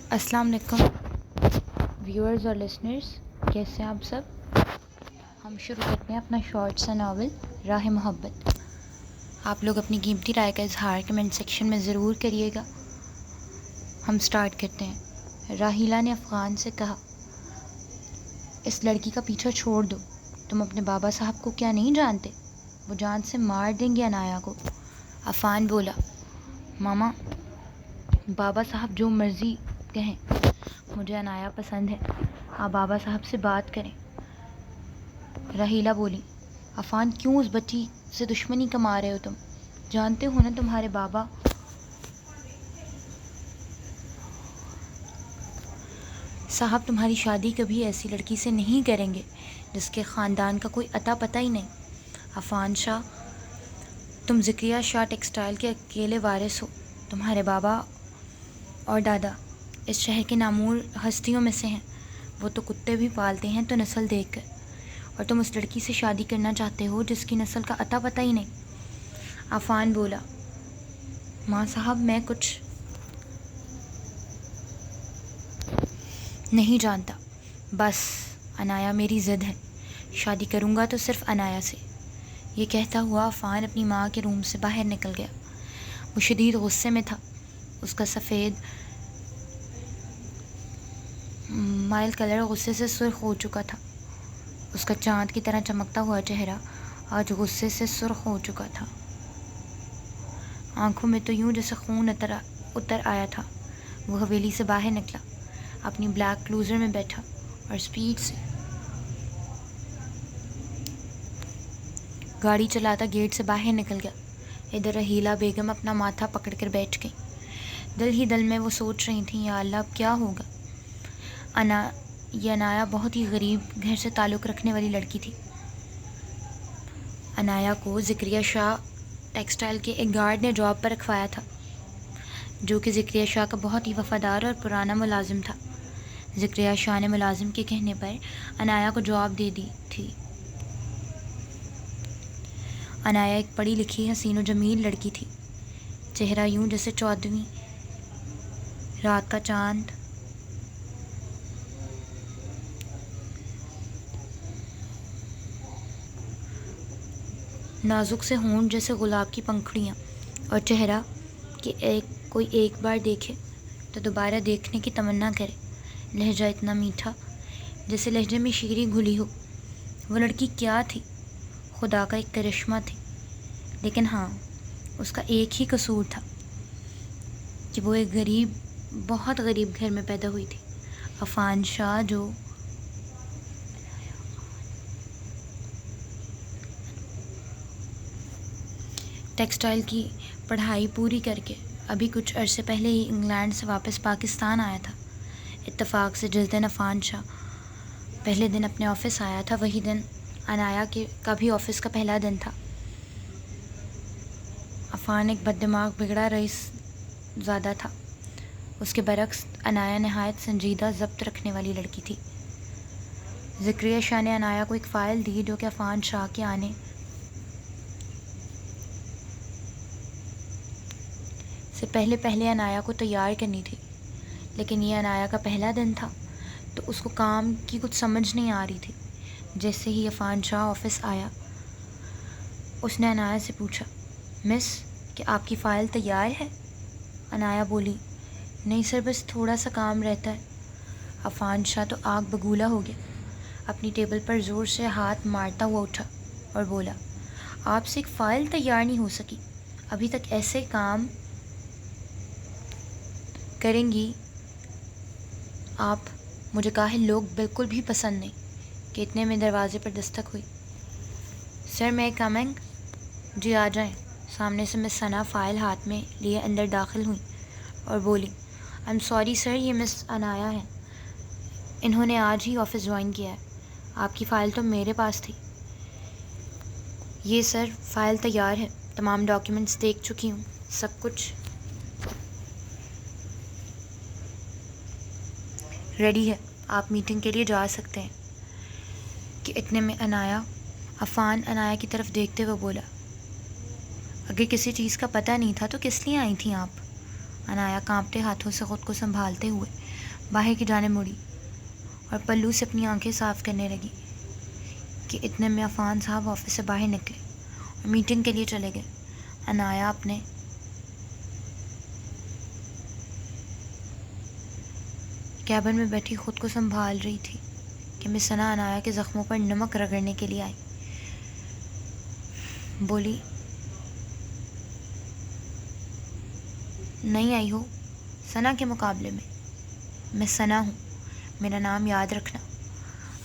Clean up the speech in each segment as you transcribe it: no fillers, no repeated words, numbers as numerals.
السلام علیکم ویورز اور لسنرز، کیسے ہیں آپ سب؟ ہم شروع کرتے ہیں اپنا شارٹ سا ناول راہ محبت۔ آپ لوگ اپنی قیمتی رائے کا اظہار کمنٹ سیکشن میں ضرور کریے گا۔ ہم سٹارٹ کرتے ہیں۔ راحیلہ نے افغان سے کہا، اس لڑکی کا پیچھا چھوڑ دو، تم اپنے بابا صاحب کو کیا نہیں جانتے؟ وہ جان سے مار دیں گے انایا کو۔ عفان بولا، ماما بابا صاحب جو مرضی کہیں، مجھے انایا پسند ہے، آپ بابا صاحب سے بات کریں۔ راحیلہ بولی، عفان کیوں اس بچی سے دشمنی کما رہے ہو؟ تم جانتے ہو نا تمہارے بابا صاحب تمہاری شادی کبھی ایسی لڑکی سے نہیں کریں گے جس کے خاندان کا کوئی اتا پتہ ہی نہیں۔ عفان شاہ، تم ذکریہ شاہ ٹیکسٹائل کے اکیلے وارث ہو۔ تمہارے بابا اور دادا اس شہر کے نامور ہستیوں میں سے ہیں، وہ تو کتے بھی پالتے ہیں تو نسل دیکھ کر، اور تم اس لڑکی سے شادی کرنا چاہتے ہو جس کی نسل کا اتا پتہ ہی نہیں۔ عفان بولا، ماں صاحب میں کچھ نہیں جانتا، بس انایا میری ضد ہے، شادی کروں گا تو صرف انایا سے۔ یہ کہتا ہوا عفان اپنی ماں کے روم سے باہر نکل گیا۔ وہ شدید غصے میں تھا، اس کا سفید مائل کلر غصے سے سرخ ہو چکا تھا، اس کا چاند کی طرح چمکتا ہوا چہرہ آج غصے سے سرخ ہو چکا تھا، آنکھوں میں تو یوں جیسے خون اتر آیا تھا۔ وہ حویلی سے باہر نکلا، اپنی بلیک کلوزر میں بیٹھا اور سپیڈ سے گاڑی چلاتا گیٹ سے باہر نکل گیا۔ ادھر راحیلہ بیگم اپنا ماتھا پکڑ کر بیٹھ گئی۔ دل ہی دل میں وہ سوچ رہی تھیں، یا اللہ اب کیا ہوگا؟ یہ انایا بہت ہی غریب گھر سے تعلق رکھنے والی لڑکی تھی۔ انایا کو ذکریہ شاہ ٹیکسٹائل کے ایک گارڈ نے جاب پر رکھوایا تھا، جو کہ ذکریہ شاہ کا بہت ہی وفادار اور پرانا ملازم تھا۔ ذکریہ شاہ نے ملازم کے کہنے پر انایا کو جاب دے دی تھی۔ انایا ایک پڑھی لکھی حسین و جمیل لڑکی تھی، چہرہ یوں جیسے 14ویں رات کا چاند، نازک سے ہونٹ جیسے گلاب کی پنکھڑیاں، اور چہرہ کہ کوئی ایک بار دیکھے تو دوبارہ دیکھنے کی تمنا کرے۔ لہجہ اتنا میٹھا جیسے لہجے میں شیریں گھلی ہو۔ وہ لڑکی کیا تھی؟ خدا کا ایک کرشمہ تھی، لیکن ہاں، اس کا ایک ہی قصور تھا کہ وہ ایک غریب، بہت غریب گھر میں پیدا ہوئی تھی۔ عفان شاہ جو ٹیکسٹائل کی پڑھائی پوری کر کے ابھی کچھ عرصے پہلے ہی انگلینڈ سے واپس پاکستان آیا تھا۔ اتفاق سے جس دن عفان شاہ پہلے دن اپنے آفس آیا تھا، وہی دن انایا کا بھی آفس کا پہلا دن تھا۔ عفان ایک بد دماغ بگڑا رئیس زادہ تھا، اس کے برعکس انایا نہایت سنجیدہ ضبط رکھنے والی لڑکی تھی۔ ذکریہ شاہ نے انایا کو ایک فائل دی جو کہ عفان شاہ کے آنے سے پہلے انایا کو تیار کرنی تھی، لیکن یہ انایا کا پہلا دن تھا تو اس کو کام کی کچھ سمجھ نہیں آ رہی تھی۔ جیسے ہی عفان شاہ آفس آیا، اس نے انایا سے پوچھا، مس، کہ آپ کی فائل تیار ہے؟ انایا بولی، نہیں سر، بس تھوڑا سا کام رہتا ہے۔ عفان شاہ تو آگ بگولا ہو گیا، اپنی ٹیبل پر زور سے ہاتھ مارتا ہوا اٹھا اور بولا، آپ سے ایک فائل تیار نہیں ہو سکی؟ ابھی تک ایسے کام کریں گی آپ؟ مجھے کاہل لوگ بالکل بھی پسند نہیں۔ کہ اتنے میں دروازے پر دستک ہوئی۔ سر میں کمنگ؟ جی آ جائیں۔ سامنے سے مس ثنا فائل ہاتھ میں لیے اندر داخل ہوئیں اور بولی، آئی ایم سوری سر، یہ مس انایا ہیں، انہوں نے آج ہی آفس جوائن کیا ہے۔ آپ کی فائل تو میرے پاس تھی۔ یہ سر فائل تیار ہے، تمام ڈاکیومنٹس دیکھ چکی ہوں، سب کچھ ریڈی ہے، آپ میٹنگ کے لیے جا سکتے ہیں۔ کہ اتنے میں عفان انایا کی طرف دیکھتے ہوئے بولا، اگر کسی چیز کا پتہ نہیں تھا تو کس لیے آئی تھیں آپ؟ عنایا کانپتے ہاتھوں سے خود کو سنبھالتے ہوئے باہر کی جانب مڑی اور پلو سے اپنی آنکھیں صاف کرنے لگی کہ اتنے میں عفان صاحب آفس سے باہر نکلے اور میٹنگ کے لیے چلے گئے۔ عنایا اپنے کیبن میں بیٹھی خود کو سنبھال رہی تھی کہ مس ثنا عنایا کے زخموں پر نمک رگڑنے کے لیے آئی۔ بولی، نہیں آئی ہو ثنا کے مقابلے میں ثنا ہوں، میرا نام یاد رکھنا۔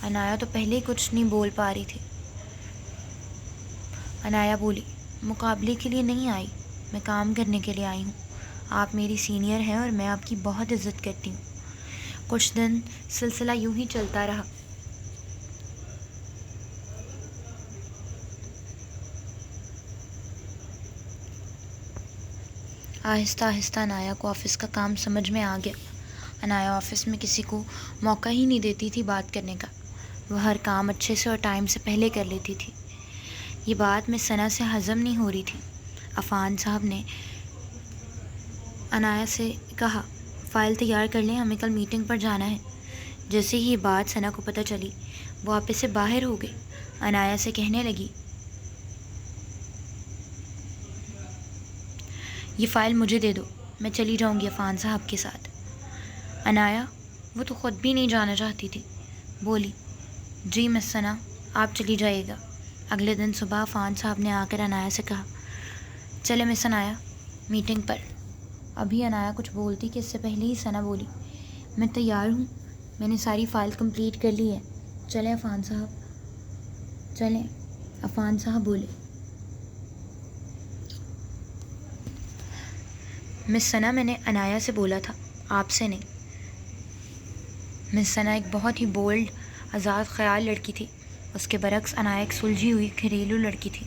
عنایا تو پہلے ہی کچھ نہیں بول پا رہی تھی۔ عنایا بولی، مقابلے کے لیے نہیں آئی، میں کام کرنے کے لیے آئی ہوں۔ آپ میری سینئر ہیں اور میں آپ کی بہت عزت کرتی ہوں۔ کچھ دن سلسلہ یوں ہی چلتا رہا۔ آہستہ آہستہ عنایا کو آفس کا کام سمجھ میں آ گیا۔ عنایا آفس میں کسی کو موقع ہی نہیں دیتی تھی بات کرنے کا، وہ ہر کام اچھے سے اور ٹائم سے پہلے کر لیتی تھی۔ یہ بات مس ثنا سے ہضم نہیں ہو رہی تھی۔ عفان صاحب نے عنایا سے کہا، فائل تیار کر لیں، ہمیں کل میٹنگ پر جانا ہے۔ جیسے ہی یہ بات ثنا کو پتہ چلی، وہ آفس سے باہر ہو گئی۔ عنایا سے کہنے لگی، یہ فائل مجھے دے دو، میں چلی جاؤں گی عفان صاحب کے ساتھ۔ عنایا، وہ تو خود بھی نہیں جانا چاہتی تھی، بولی، جی مس ثنا، آپ چلی جائیے گا۔ اگلے دن صبح عفان صاحب نے آ کر عنایا سے کہا، چلے مس عنایا میٹنگ پر۔ ابھی عنایا کچھ بولتی کہ اس سے پہلے ہی ثنا بولی، میں تیار ہوں، میں نے ساری فائل کمپلیٹ کر لی ہے، چلیں عفان صاحب، چلیں۔ عفان صاحب بولے، مس ثنا، میں نے عنایا سے بولا تھا، آپ سے نہیں۔ مس ثنا ایک بہت ہی بولڈ، آزاد خیال لڑکی تھی۔ اس کے برعکس عنایا ایک سلجھی ہوئی گھریلو لڑکی تھی۔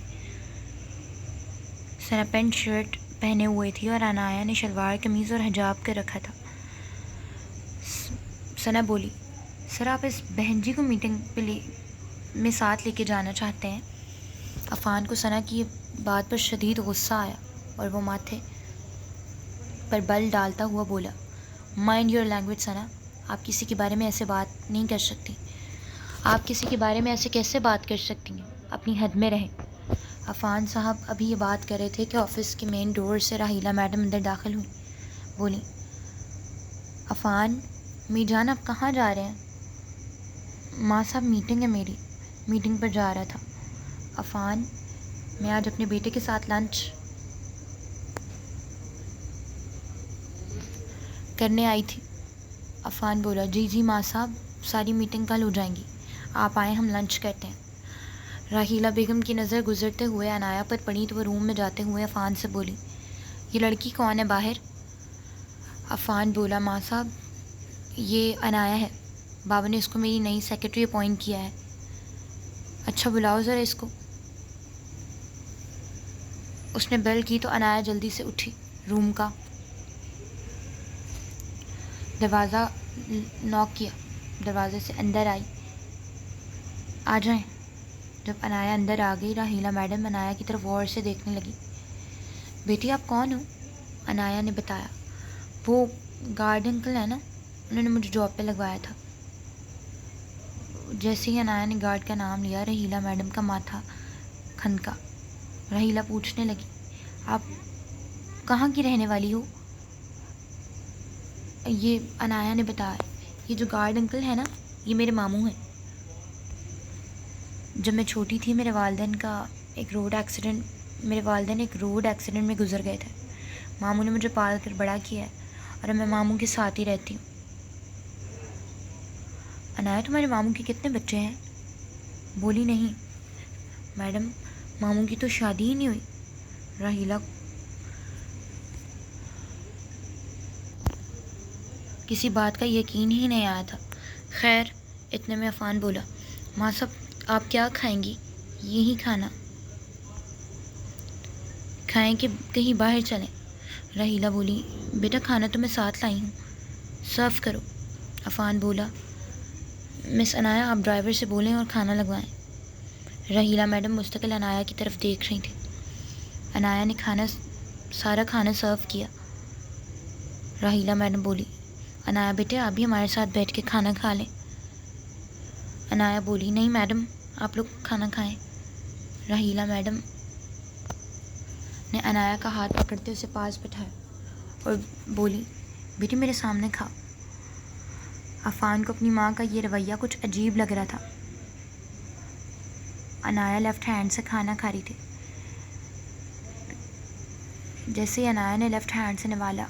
ثنا پینٹ شرٹ پہنے ہوئے تھی اور عنایا نے شلوار قمیض اور حجاب کر رکھا تھا۔ ثنا بولی، سر آپ اس بہن جی کو میٹنگ میں ساتھ لے کے جانا چاہتے ہیں؟ عفان کو ثنا کی یہ بات پر شدید غصہ آیا اور وہ ماتھے پر بل ڈالتا ہوا بولا، مائنڈ یور لینگویج ثنا، آپ کسی کے بارے میں ایسے بات نہیں کر سکتی۔ آپ کسی کے بارے میں ایسے کیسے بات کر سکتی ہیں؟ اپنی حد میں رہیں۔ عفان صاحب ابھی یہ بات کر رہے تھے کہ آفس کے مین ڈور سے راحیلہ میڈم اندر داخل ہوئی۔ بولی، عفان می جان، آپ کہاں جا رہے ہیں؟ ماں صاحب میٹنگ ہے میری، میٹنگ پر جا رہا تھا۔ عفان، میں آج اپنے بیٹے کے ساتھ لنچ کرنے آئی تھی۔ عفان بولا، جی جی ماں صاحب، ساری میٹنگ کل ہو جائیں گی، آپ آئیں، ہم لنچ کرتے ہیں۔ راحیلہ بیگم کی نظر گزرتے ہوئے عنایا پر پڑی تو وہ روم میں جاتے ہوئے عفان سے بولی، یہ لڑکی کون ہے باہر؟ عفان بولا، ماں صاحب یہ عنایا ہے، بابا نے اس کو میری نئی سیکرٹری اپوائنٹ کیا ہے۔ اچھا بلاؤ ذرا اس کو۔ اس نے بیل کی تو عنایا جلدی سے اٹھی، روم کا دروازہ ناک کیا، دروازے سے اندر آئی، آ جائیں۔ جب عنایا اندر آ گئی، راحیلہ میڈم عنایا کی طرف غور سے دیکھنے لگی۔ بیٹی آپ کون ہو؟ عنایا نے بتایا، وہ گارڈ انکل ہے نا، انہوں نے مجھے جاب پہ لگوایا تھا۔ جیسے ہی عنایا نے گارڈ کا نام لیا، راحیلہ میڈم کا ماتھا کھنکا۔ راحیلہ پوچھنے لگی، آپ کہاں کی رہنے والی ہو؟ یہ عنایا نے بتایا، یہ جو گارڈ انکل ہے نا، یہ میرے ماموں ہیں۔ جب میں چھوٹی تھی میرے والدین ایک روڈ ایکسیڈنٹ میں گزر گئے تھے۔ ماموں نے مجھے پال کر بڑا کیا ہے اور اب میں ماموں کے ساتھ ہی رہتی ہوں۔ عنایا، تمہارے ماموں کے کتنے بچے ہیں؟ بولی، نہیں میڈم، ماموں کی تو شادی ہی نہیں ہوئی۔ راحیلہ کسی بات کا یقین ہی نہیں آیا تھا۔ خیر، اتنے میں عفان بولا، ماں صاحب آپ کیا کھائیں گی؟ یہی کھانا کھائیں کہ کہیں باہر چلیں؟ راحیلہ بولی، بیٹا کھانا تو میں ساتھ لائی ہوں، سرو کرو۔ عفان بولا، مس عنایا آپ ڈرائیور سے بولیں اور کھانا لگوائیں۔ راحیلہ میڈم مستقل عنایا کی طرف دیکھ رہی تھیں۔ عنایا نے سارا کھانا سرو کیا۔ راحیلہ میڈم بولی، عنایا بیٹے آپ بھی ہمارے ساتھ بیٹھ کے کھانا کھا لیں۔ عنایا بولی، نہیں میڈم آپ لوگ کھانا کھائیں۔ راحیلہ میڈم نے عنایا کا ہاتھ پکڑتے اسے پاس بٹھایا اور بولی، بیٹی میرے سامنے کھا۔ عفان کو اپنی ماں کا یہ رویہ کچھ عجیب لگ رہا تھا۔ عنایا لیفٹ ہینڈ سے کھانا کھا رہی تھی۔ جیسے ہی عنایا نے لیفٹ ہینڈ سے نوالا،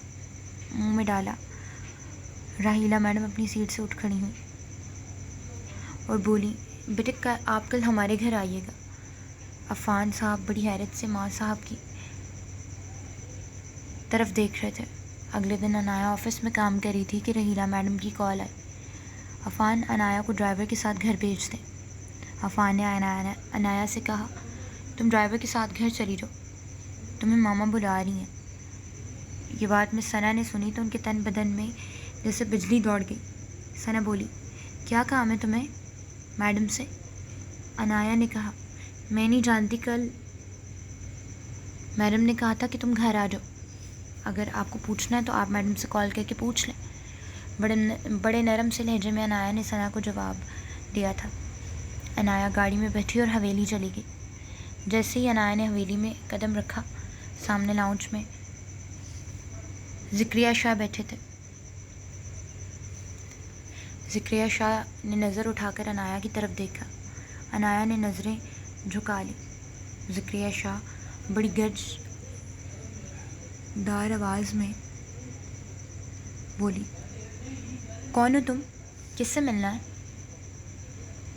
منہ میں ڈالا، راحیلہ میڈم اپنی سیٹ سے اٹھ کھڑی ہوئی اور بولی، بیٹے آپ کل ہمارے گھر آئیے گا۔ عفان صاحب بڑی حیرت سے ماں صاحب کی طرف دیکھ رہے تھے۔ اگلے دن عنایا آفس میں کام کر رہی تھی کہ راحیلہ میڈم کی کال آئی، عفان عنایا کو ڈرائیور کے ساتھ گھر بھیج دیں۔ عفان نے عنایا سے کہا، تم ڈرائیور کے ساتھ گھر چلی جاؤ، تمہیں ماما بلا رہی ہیں۔ یہ بات مس ثنا نے سنی تو ان کے تن بدن میں جیسے بجلی دوڑ گئی۔ ثنا بولی، کیا کام ہے تمہیں میڈم سے؟ عنایا نے کہا، میں نہیں جانتی، کل میڈم نے کہا تھا کہ تم گھر آ جاؤ، اگر آپ کو پوچھنا ہے تو آپ میڈم سے کال کر کے پوچھ لیں۔ بڑے نرم سے لہجے میں عنایا نے ثنا کو جواب دیا تھا۔ عنایا گاڑی میں بیٹھی اور حویلی چلی گئی۔ جیسے ہی عنایا نے حویلی میں قدم رکھا، سامنے لاؤنج میں ذکریہ شاہ بیٹھے تھے۔ ذکریہ شاہ نے نظر اٹھا کر عنایا کی طرف دیکھا۔ عنایا نے نظریں جھکا لی۔ ذکریہ شاہ بڑی گرج دار آواز میں بولی، کون ہو تم؟ کس سے ملنا ہے؟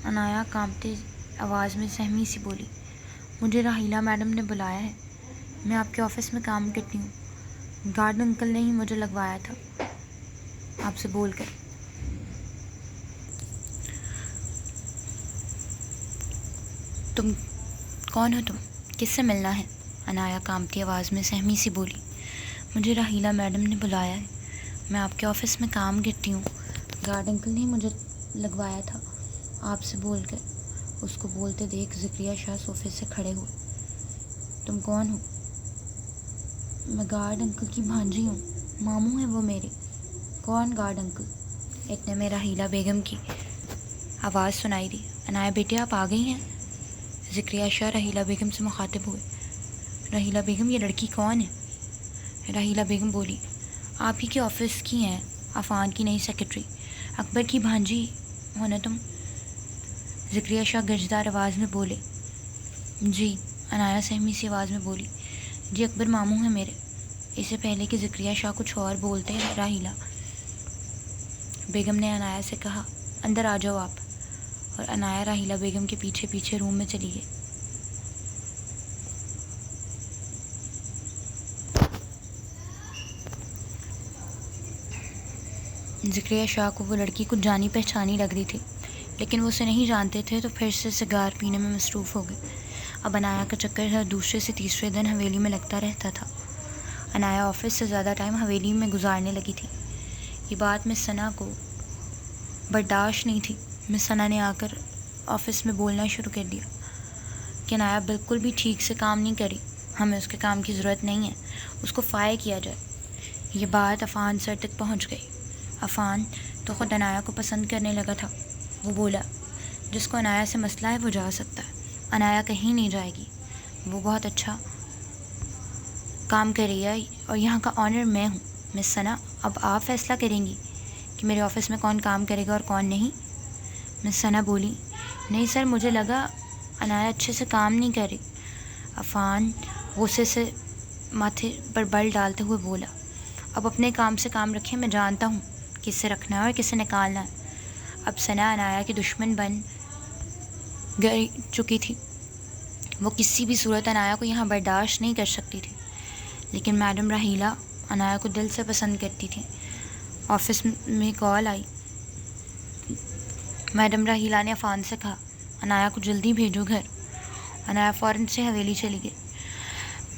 عنایا کانپتے آواز میں سہمی سی بولی، مجھے راحیلہ میڈم نے بلایا ہے، میں آپ کے آفس میں کام کرتی ہوں، گارڈ انکل نے ہی مجھے لگوایا تھا آپ سے بول کر۔ تم کون ہو؟ تم کس سے ملنا ہے؟ عنایا کانپتی آواز میں سہمی سی بولی، مجھے راحیلہ میڈم نے بلایا ہے، میں آپ کے آفس میں کام کرتی ہوں، گارڈ انکل نے ہی مجھے لگوایا تھا آپ سے بول کر۔ اس کو بولتے دیکھ ذکریہ شاہ صوفے سے کھڑے ہوئے، تم کون ہو؟ میں گارڈ انکل کی بھانجی ہوں، ماموں ہیں وہ میرے۔ کون گارڈ انکل؟ اتنے میں راحیلہ بیگم کی آواز سنائی دی، عنایا بیٹے آپ آ گئی ہیں؟ ذکریہ شاہ راحیلہ بیگم سے مخاطب ہوئے، راحیلہ بیگم یہ لڑکی کون ہے؟ راحیلہ بیگم بولی، آپ ہی کے آفس کی ہیں، عفان کی نئی سیکرٹری، اکبر کی بھانجی ہو نا تم؟ ذکریہ شاہ گرجدار آواز میں بولے، جی۔ عنایا سہمی سی آواز میں بولی، جی اکبر ماموں ہیں میرے۔ اس سے پہلے کہ ذکریہ شاہ کچھ اور بولتے راحیلہ بیگم نے عنایا سے کہا، اندر آ جاؤ آپ، اور عنایا راحیلہ بیگم کے پیچھے پیچھے روم میں چلی گئی۔ ذکریہ شاہ کو وہ لڑکی کچھ جانی پہچانی لگ رہی تھی، لیکن وہ اسے نہیں جانتے تھے تو پھر سے سگار پینے میں مصروف ہو گئے۔ اب عنایا کا چکر ہر دوسرے سے تیسرے دن حویلی میں لگتا رہتا تھا۔ عنایا آفس سے زیادہ ٹائم حویلی میں گزارنے لگی تھی۔ یہ بات مس ثنا کو برداشت نہیں تھی۔ مس ثنا نے آ کر آفس میں بولنا شروع کر دیا کہ عنایا بالکل بھی ٹھیک سے کام نہیں کری، ہمیں اس کے کام کی ضرورت نہیں ہے، اس کو فائر کیا جائے۔ یہ بات عفان سر تک پہنچ گئی۔ عفان تو خود عنایا کو پسند کرنے لگا تھا۔ وہ بولا، جس کو عنایا سے مسئلہ ہے وہ جا سکتا ہے، عنایا کہیں نہیں جائے گی، وہ بہت اچھا کام کر رہی ہے اور یہاں کا آنر میں ہوں۔ مس ثنا اب آپ فیصلہ کریں گی کہ میرے آفس میں کون کام کرے گا اور کون نہیں؟ مس ثنا بولی، نہیں سر مجھے لگا عنایا اچھے سے کام نہیں کر رہی۔ عفان غصے سے ماتھے پر بل ڈالتے ہوئے بولا، اب اپنے کام سے کام رکھیں، میں جانتا ہوں کس سے رکھنا ہے اور کس سے نکالنا ہے۔ اب ثنا عنایا کی دشمن بن گئی چکی تھی، وہ کسی بھی صورت عنایا کو یہاں برداشت نہیں کر سکتی تھی، لیکن میڈم راحیلہ عنایا کو دل سے پسند کرتی تھی۔ آفس میں کال آئی، میڈم راحیلہ نے عفان سے کہا، عنایا کو جلدی بھیجو گھر۔ عنایا فوراً سے حویلی چلی گئی۔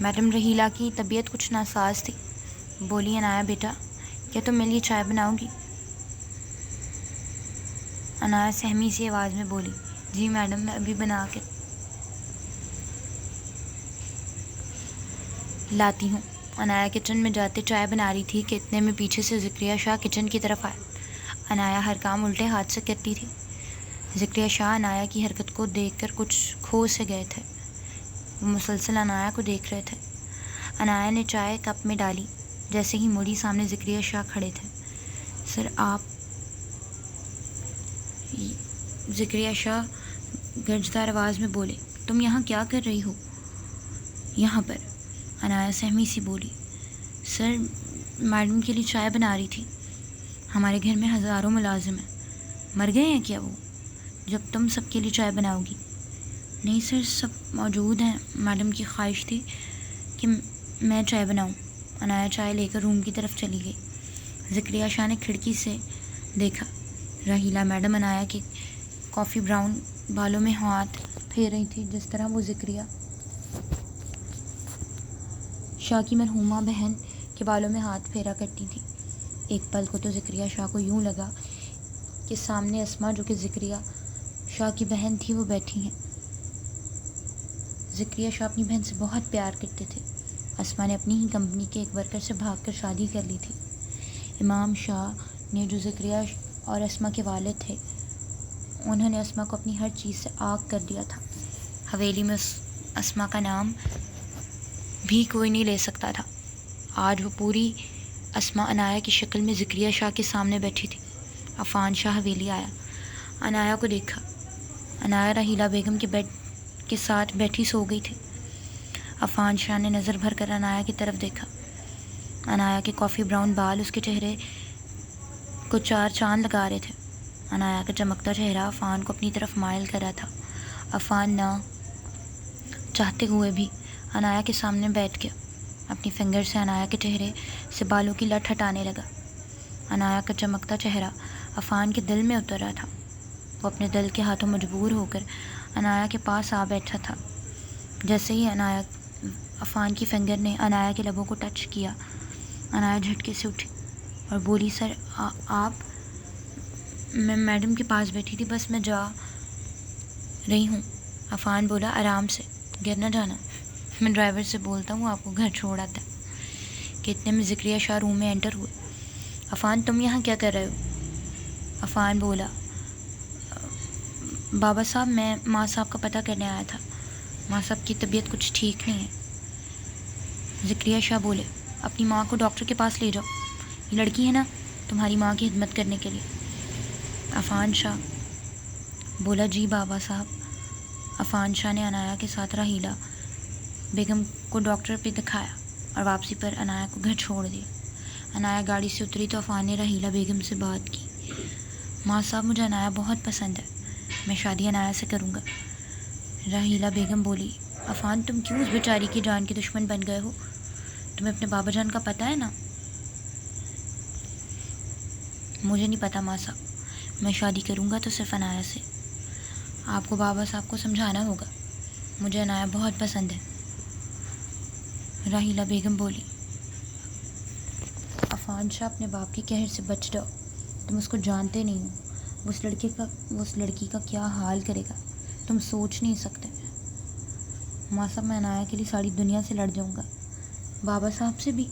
میڈم راحیلہ کی طبیعت کچھ ناساز تھی، بولی، عنایا بیٹا کیا تم میرے لیے چائے بناؤ گی؟ عنایا سہمی سی آواز میں بولی، جی میڈم میں ابھی بنا کے لاتی ہوں۔ عنایا کچن میں جاتے چائے بنا رہی تھی کہ اتنے میں پیچھے سے ذکریہ شاہ کچن کی طرف آیا۔ عنایا ہر کام الٹے ہاتھ سے کرتی تھی۔ ذکریہ شاہ عنایا کی حرکت کو دیکھ کر کچھ کھو سے گئے تھے۔ وہ مسلسل عنایا کو دیکھ رہے تھے۔ عنایا نے چائے کپ میں ڈالی، جیسے ہی مڑی سامنے ذکریہ شاہ کھڑے تھے۔ سر آپ؟ ذکریہ شاہ گرجدار آواز میں بولے، تم یہاں کیا کر رہی ہو؟ یہاں پر، عنایا سہمی سی بولی۔ سر میڈم کے لیے چائے بنا رہی تھی۔ ہمارے گھر میں ہزاروں ملازم ہیں، مر گئے ہیں کیا وہ جب تم سب کے لیے چائے بناؤ گی؟ نہیں سر، سب موجود ہیں، میڈم کی خواہش تھی کہ میں چائے بناؤں۔ عنایا چائے لے کر روم کی طرف چلی گئی۔ ذکریہ شاہ نے کھڑکی سے دیکھا، راحیلہ میڈم عنایا کے کافی براؤن بالوں میں ہاتھ پھیر رہی تھی، جس طرح وہ ذکریہ شاہ کی مرحومہ بہن کے بالوں میں ہاتھ پھیرا کرتی تھی۔ ایک پل کو تو ذکریہ شاہ کو یوں لگا کہ سامنے اسما، جو کہ ذکریہ شاہ کی بہن تھی، وہ بیٹھی ہیں۔ ذکریہ شاہ اپنی بہن سے بہت پیار کرتے تھے۔ اسما نے اپنی ہی کمپنی کے ایک ورکر سے بھاگ کر شادی کر لی تھی۔ امام شاہ نے، جو ذکریہ اور اسما کے والد تھے، انہوں نے اسما کو اپنی ہر چیز سے آگ کر دیا تھا۔ حویلی میں اسما کا نام بھی کوئی نہیں لے سکتا تھا۔ آج وہ پوری اسما عنایا کی شکل میں ذکریہ شاہ کے سامنے بیٹھی تھی۔ عفان شاہ حویلی آیا، عنایا کو دیکھا۔ عنایا راحیلہ بیگم کے بیڈ کے ساتھ بیٹھی سو گئی تھی۔ عفان شاہ نے نظر بھر کر عنایا کی طرف دیکھا۔ عنایا کے کافی براؤن بال اس کے چہرے کو چار چاند لگا رہے تھے۔ عنایا کا چمکتا چہرہ عفان کو اپنی طرف مائل کر رہا تھا۔ عفان نہ چاہتے ہوئے بھی عنایا کے سامنے بیٹھ گیا، اپنی فنگر سے عنایا کے چہرے سے بالوں کی لٹ ہٹانے لگا۔ عنایا کا چمکتا چہرہ عفان کے دل میں اتر رہا تھا۔ وہ اپنے دل کے ہاتھوں مجبور ہو کر عنایا کے پاس آ بیٹھا تھا۔ جیسے ہی عفان کی فنگر نے عنایا کے لبوں کو ٹچ کیا، عنایا جھٹکے سے اٹھی اور بولی، سر آپ؟ میں میڈم کے پاس بیٹھی تھی، بس میں جا رہی ہوں۔ عفان بولا، آرام سے، گر نہ جانا، میں ڈرائیور سے بولتا ہوں آپ کو گھر چھوڑ آتا ہے۔ کہ اتنے میں ذکریہ شاہ روم میں انٹر ہوئے۔ عفان، تم یہاں کیا کر رہے ہو؟ عفان بولا، بابا صاحب میں ماں صاحب کا پتہ کرنے آیا تھا، ماں صاحب کی طبیعت کچھ ٹھیک نہیں ہے۔ ذکریہ شاہ بولے، اپنی ماں کو ڈاکٹر کے پاس لے جاؤ، یہ لڑکی ہے نا تمہاری ماں کی خدمت کرنے کے لیے۔ عفان شاہ بولا، جی بابا صاحب۔ عفان شاہ نے عنایا کے ساتھ راحیلہ بیگم کو ڈاکٹر پہ دکھایا اور واپسی پر عنایا کو گھر چھوڑ دیا۔ عنایا گاڑی سے اتری تو عفان نے راحیلہ بیگم سے بات کی۔ ماں صاحب، مجھے عنایا بہت پسند ہے، میں شادی عنایا سے کروں گا۔ راحیلہ بیگم بولی، عفان تم کیوں اس بیچاری کی جان کے دشمن بن گئے ہو؟ تمہیں اپنے بابا جان کا پتہ ہے نا؟ مجھے نہیں پتہ ماں صاحب، میں شادی کروں گا تو صرف عنایا سے۔ آپ کو بابا صاحب کو سمجھانا ہوگا، مجھے عنایا بہت پسند ہے۔ راحیلہ بیگم بولی، عفان شاہ اپنے باپ کے قہر سے بچ جاؤ، تم اس کو جانتے نہیں ہو، وہ اس لڑکی کا کیا حال کرے گا تم سوچ نہیں سکتے۔ ماں صاحب، میں عنایا کے لیے ساری دنیا سے لڑ جاؤں گا، بابا صاحب سے بھی۔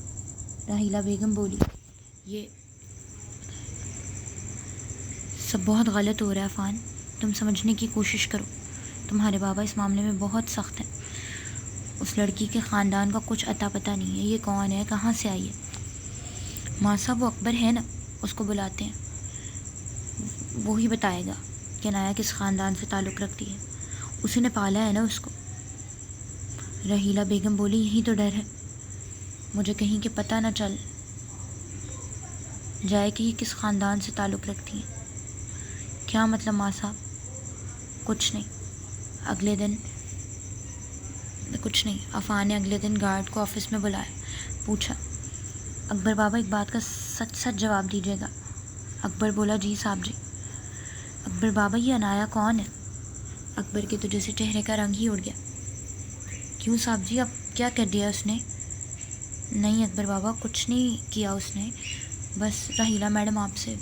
راحیلہ بیگم بولی، یہ سب بہت غلط ہو رہا ہے عفان، تم سمجھنے کی کوشش کرو، تمہارے بابا اس معاملے میں بہت سخت ہیں۔ اس لڑکی کے خاندان کا کچھ اتا پتہ نہیں ہے، یہ کون ہے، کہاں سے آئی ہے۔ ماں صاحب، وہ اکبر ہے نا، اس کو بلاتے ہیں، وہی بتائے گا کہ عنایا کس خاندان سے تعلق رکھتی ہے، اسی نے پالا ہے نا اس کو۔ راحیلہ بیگم بولی، یہی تو ڈر ہے، مجھے کہیں کہ پتہ نہ چل جائے کہ یہ کس خاندان سے تعلق رکھتی ہیں۔ کیا مطلب ماں صاحب؟ کچھ نہیں، عفان نے اگلے دن گارڈ کو آفس میں بلایا، پوچھا، اکبر بابا ایک بات کا سچ سچ جواب دیجیے گا۔ اکبر بولا، جی صاحب جی۔ اکبر بابا، یہ عنایا کون ہے؟ اکبر کے تو جیسے چہرے کا رنگ ہی اڑ گیا۔ کیوں صاحب جی، اب کیا کر دیا اس نے؟ نہیں اکبر بابا، کچھ نہیں کیا اس نے، بس راحیلہ میڈم آپ سے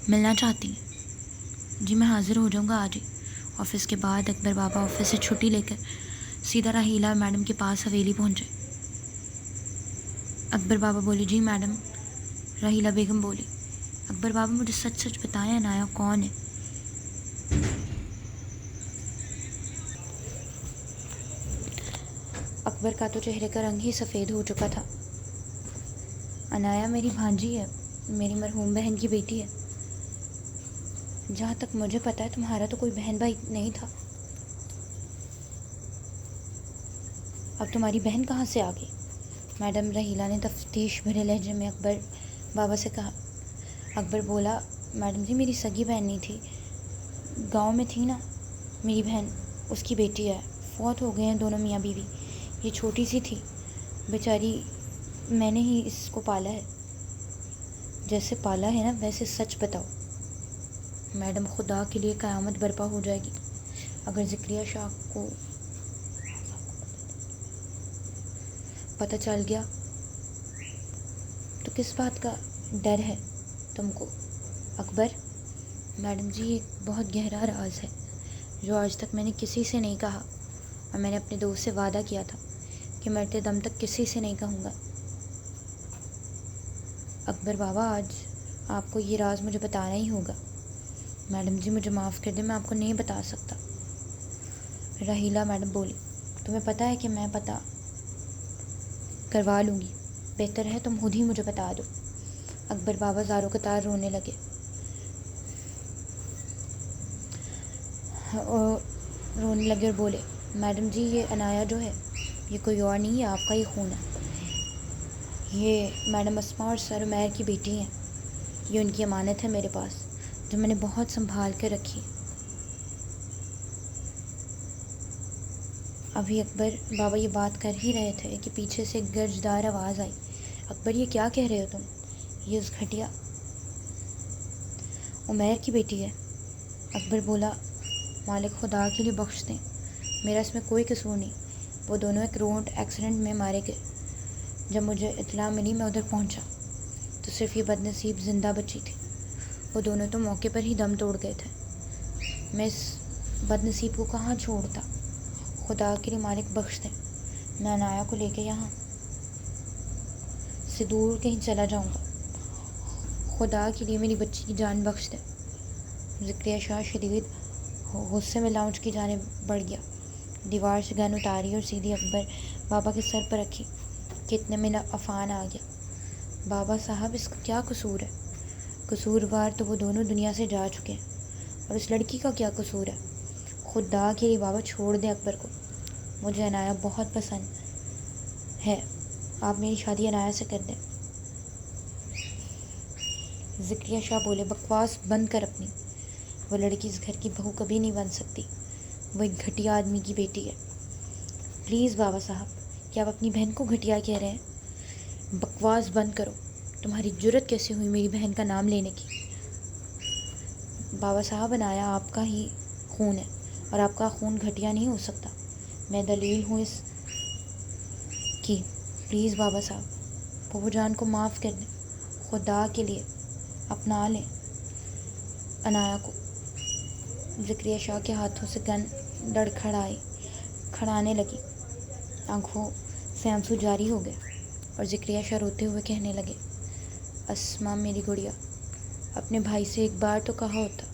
ملنا چاہتی ہیں۔ جی میں حاضر ہو جاؤں گا آج ہی۔ آفس کے بعد اکبر بابا آفس سے چھٹی لے کر سیدھا راحیلہ میڈم کے پاس حویلی پہنچے۔ اکبر بابا بولے جی میڈم. راحیلہ بیگم بولی اکبر بابا مجھے سچ سچ بتائیں عنایا کون ہے؟ اکبر کا تو چہرے کا رنگ ہی سفید ہو چکا تھا. عنایا میری بھانجی ہے، میری مرحوم بہن کی بیٹی ہے. جہاں تک مجھے پتا ہے تمہارا تو کوئی بہن بھائی نہیں تھا. اب تمہاری بہن کہاں سے آ گئی؟ میڈم راحیلہ نے تفتیش بھرے لہجے میں اکبر بابا سے کہا. اکبر بولا میڈم جی میری سگی بہن نہیں تھی، گاؤں میں تھی نا میری بہن، اس کی بیٹی ہے، فوت ہو گئے ہیں دونوں میاں بیوی. یہ چھوٹی سی تھی بیچاری، میں نے ہی اس کو پالا ہے. جیسے پالا ہے نا ویسے سچ بتاؤ. میڈم خدا کے لیے قیامت برپا ہو جائے گی اگر ذکریہ شاہ کو پتہ چل گیا تو. کس بات کا ڈر ہے تم کو اکبر؟ میڈم جی ایک بہت گہرا راز ہے جو آج تک میں نے کسی سے نہیں کہا، اور میں نے اپنے دوست سے وعدہ کیا تھا کہ مرتے دم تک کسی سے نہیں کہوں گا. اکبر بابا آج آپ کو یہ راز مجھے بتانا ہی ہوگا. میڈم جی مجھے معاف کر دیں، میں آپ کو نہیں بتا سکتا. راحیلہ میڈم بولی تمہیں پتہ ہے کہ میں پتہ کروا لوں گی، بہتر ہے تم خود ہی مجھے بتا دو. اکبر بابا زاروں قطار رونے لگے اور بولے میڈم جی یہ عنایا جو ہے یہ کوئی اور نہیں، یہ آپ کا ہی خون ہے. یہ میڈم اسما اور سر عمیر کی بیٹی ہیں. یہ ان کی امانت ہے میرے پاس جو میں نے بہت سنبھال کے رکھی. ابھی اکبر بابا یہ بات کر ہی رہے تھے کہ پیچھے سے ایک گرجدار آواز آئی. اکبر یہ کیا کہہ رہے ہو تم؟ یہ اس گھٹیا عمیر کی بیٹی ہے. اکبر بولا مالک خدا کے لیے بخش دیں، میرا اس میں کوئی قصور نہیں. وہ دونوں ایک روڈ ایکسیڈنٹ میں مارے گئے. جب مجھے اطلاع ملی میں ادھر پہنچا تو صرف یہ بد نصیب زندہ بچی تھی. وہ دونوں تو موقع پر ہی دم توڑ گئے تھے. میں اس بد نصیب کو کہاں چھوڑتا؟ خدا کے لیے مالک بخش دیں، میں عنایا کو لے کے یہاں سے دور کہیں چلا جاؤں گا. خدا کے لیے میری بچی کی جان بخش دیں. ذکریہ شاہ شدید غصے میں لاؤنج کی جانب بڑھ گیا. دیوار سے گن اتاری اور سیدھی اکبر بابا کے سر پر رکھی کہ اتنے میں عفان آ گیا. بابا صاحب اس کا کیا قصور ہے؟ قصوروار تو وہ دونوں دنیا سے جا چکے ہیں، اور اس لڑکی کا کیا قصور ہے؟ خدا کے لیے بابا چھوڑ دیں اکبر کو، مجھے عنایا بہت پسند ہے، آپ میری شادی عنایا سے کر دیں. ذکریہ شاہ بولے بکواس بند کر اپنی. وہ لڑکی اس گھر کی بہو کبھی نہیں بن سکتی، وہ ایک گھٹیا آدمی کی بیٹی ہے. پلیز بابا صاحب کیا آپ اپنی بہن کو گھٹیا کہہ رہے ہیں؟ بکواس بند کرو. تمہاری جرت کیسے ہوئی میری بہن کا نام لینے کی؟ بابا صاحب عنایا آپ کا ہی خون ہے اور آپ کا خون گھٹیا نہیں ہو سکتا. میں دلیل ہوں اس کی. پلیز بابا صاحب پھوپھو جان کو معاف کر دیں، خدا کے لیے اپنا لیں عنایا کو. ذکریہ شاہ کے ہاتھوں سے گن کھڑانے لگی. آنکھوں سے آنسو جاری ہو گئے اور ذکریہ شاہ روتے ہوئے کہنے لگے اسما میری گڑیا، اپنے بھائی سے ایک بار تو کہا ہوتا،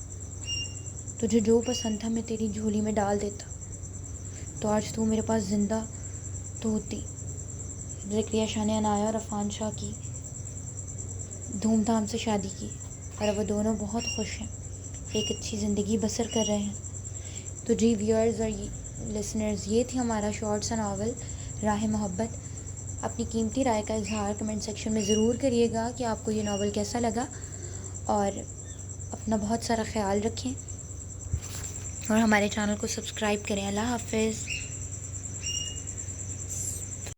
تجھے جو پسند تھا میں تیری جھولی میں ڈال دیتا تو آج تو میرے پاس زندہ تو ہوتی. ذکریہ شاہ نے عنایا اور عفان شاہ کی دھوم دھام سے شادی کی اور وہ دونوں بہت خوش ہیں، ایک اچھی زندگی بسر کر رہے ہیں. تو جی ویورز اور لسنرز، یہ تھی ہمارا شارٹ سا ناول راہ محبت. اپنی قیمتی رائے کا اظہار کمنٹ سیکشن میں ضرور کریے گا کہ آپ کو یہ ناول کیسا لگا، اور اپنا بہت سارا خیال رکھیں اور ہمارے چینل کو سبسکرائب کریں. اللہ حافظ.